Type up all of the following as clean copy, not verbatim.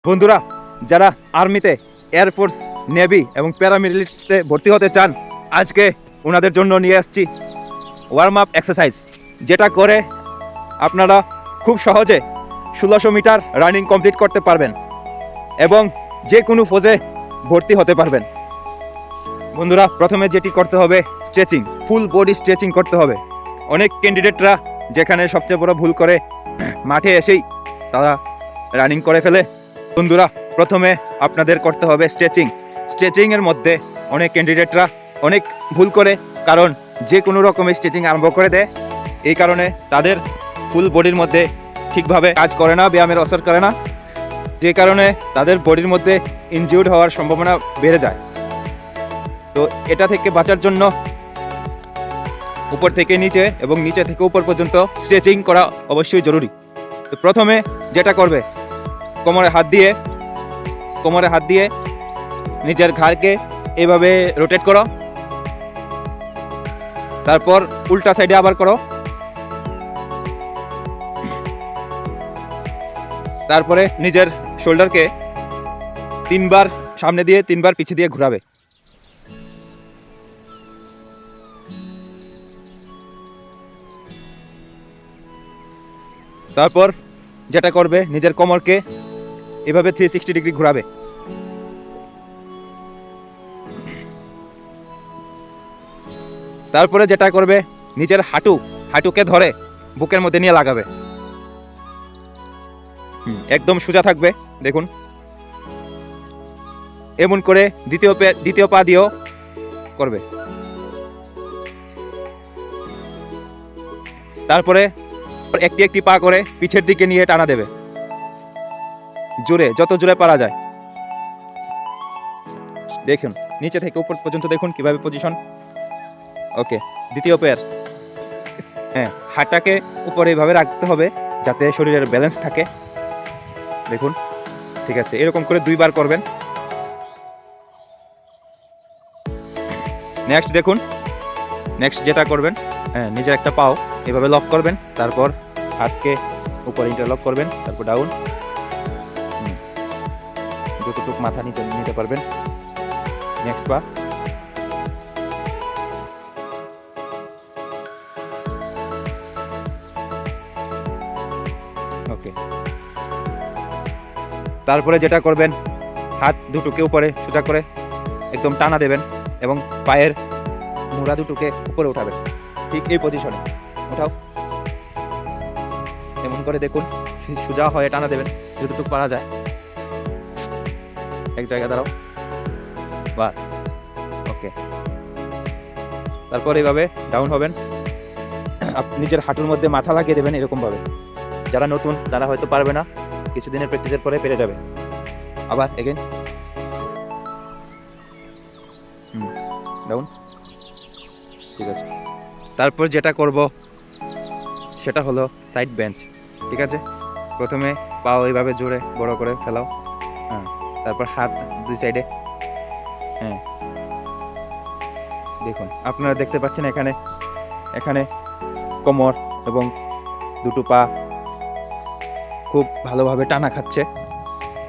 বন্ধুরা, যারা আর্মিতে, এয়ারফোর্স, নেভি এবং প্যারামিলিটারিতে ভর্তি হতে চান, আজকে ওনাদের জন্য নিয়ে আসছি ওয়ার্ম আপ এক্সারসাইজ, যেটা করে আপনারা খুব সহজে 1600 মিটার রানিং কমপ্লিট করতে পারবেন এবং যে কোনো ফৌজে ভর্তি হতে পারবেন। বন্ধুরা, প্রথমে যেটি করতে হবে স্ট্রেচিং, ফুল বডি স্ট্রেচিং করতে হবে। অনেক ক্যান্ডিডেটরা যেখানে সবচেয়ে বড় ভুল করে মাঠে এসেই তারা রানিং করে ফেলে। বন্ধুরা, প্রথমে আপনাদের করতে হবে স্ট্রেচিংয়ের মধ্যে অনেক ক্যান্ডিডেটরা অনেক ভুল করে, কারণ যে কোনো রকমের স্ট্রেচিং আরম্ভ করে দেয়। এই কারণে তাদের ফুল বডির মধ্যে ঠিকভাবে কাজ করে না, ব্যায়ামের অসর করে না, যে কারণে তাদের বডির মধ্যে ইনজিউর্ড হওয়ার সম্ভাবনা বেড়ে যায়। তো এটা থেকে বাঁচার জন্য উপর থেকে নিচে এবং নিচে থেকে উপর পর্যন্ত স্ট্রেচিং করা অবশ্যই জরুরি। তো প্রথমে যেটা করবে, কোমরে হাত দিয়ে নিজের ঘাড়কে এইভাবে রোটেট করো, তারপর উল্টা সাইডে আবার করো, তারপরে নিজের শোল্ডারকে 3 বার সামনে দিয়ে 3 বার পিছে দিয়ে ঘোরাবে। তারপর যেটা করবে, নিজের কোমরকে এভাবে 360 ডিগ্রি ঘোরাবে। তারপরে যেটা করবে, নিজের হাঁটুকে ধরে বুকের মধ্যে নিয়ে লাগাবে, একদম সোজা থাকবে। দেখুন, এমন করে দ্বিতীয় পা দিয়েও করবে। তারপরে একটি পা করে পিছের দিকে নিয়ে টানা দেবে, জোরে, যত জোরে পারা যায়। দেখুন, নিচে থেকে উপর পর্যন্ত দেখুন কিভাবে পজিশন। ওকে, দ্বিতীয় পেয়ার, হাঁটাকে উপরে এইভাবে রাখতে হবে যাতে শরীরের ব্যালেন্স থাকে। দেখুন, ঠিক আছে, এরকম করে 2 বার করবেন। নেক্সট দেখুন, নেক্সট যেটা করবেন, নিজের একটা পাও এভাবে লক করবেন, তারপর হাতকে উপরে ইন্টারলক করবেন, তারপর ডাউন, যতটুকু মাথা নিচে নিতে পারবেন। নেক্সট পা, ওকে। তারপরে যেটা করবেন, হাত দুটোকে উপরে সোজা করে একদম টানা দেবেন এবং পায়ের মোড়া দুটোকে উপরে উঠাবেন, ঠিক এই পজিশনে উঠাও। এমন করে দেখুন, সোজা হয়ে টানা দেবেন যতটুকু পারা যায়। এক জায়গায় দাঁড়াও, বাস, ওকে। তারপর এইভাবে ডাউন হবেন, নিজের হাঁটুর মধ্যে মাথা লাগিয়ে দেবেন এরকম ভাবে। যারা নতুন তারা হয়তো পারবে না, কিছুদিনের প্র্যাকটিসের পরে পেরে যাবে। আবার এগেন ডাউন, ঠিক আছে। তারপর যেটা করব সেটা হলো সাইড বেঞ্চ, ঠিক আছে। প্রথমে পাও এইভাবে জোরে বড় করে ফেলাও, তারপর হাত 2 সাইডে, দেখুন আপনারা দেখতে পাচ্ছেন এখানে কোমর এবং দুটো পা খুব ভালোভাবে টানা খাচ্ছে,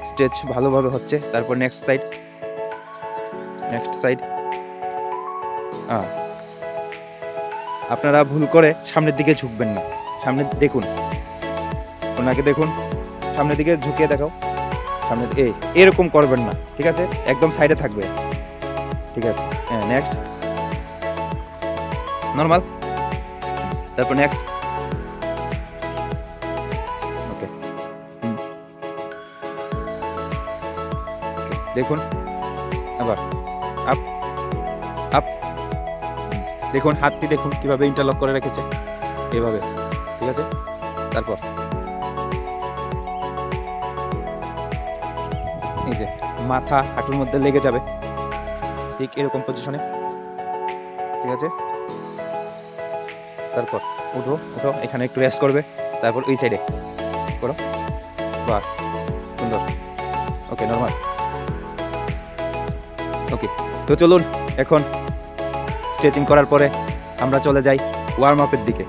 স্ট্রেচ ভালোভাবে হচ্ছে। তারপর নেক্সট সাইড, আপনারা ভুল করে সামনের দিকে ঝুঁকবেন না, সামনে দেখুন, ওনাকে দেখুন, সামনের দিকে ঝুঁকিয়ে দেখাও, সামনে এরকম করবেন না, ঠিক আছে, একদম সাইডে থাকবে, ঠিক আছে। নেক্সট নর্মাল, তারপর নেক্সট, ওকে। দেখুন আবার আপ, দেখুন হাতটি দেখুন কিভাবে ইন্টারলক করে রেখেছে, এইভাবে, ঠিক আছে। তারপর এই যে মাথা হাঁটুর মধ্যে লেগে যাবে, ঠিক এরকম পজিশনে, ঠিক আছে। তারপর উঠো, এখানে একটু রেস্ট করবে, তারপর ওই সাইডে করো, বাস, সুন্দর, ওকে, নর্মাল, ওকে। তো চলুন, এখন স্ট্রেচিং করার পরে আমরা চলে যাই ওয়ার্ম আপের দিকে।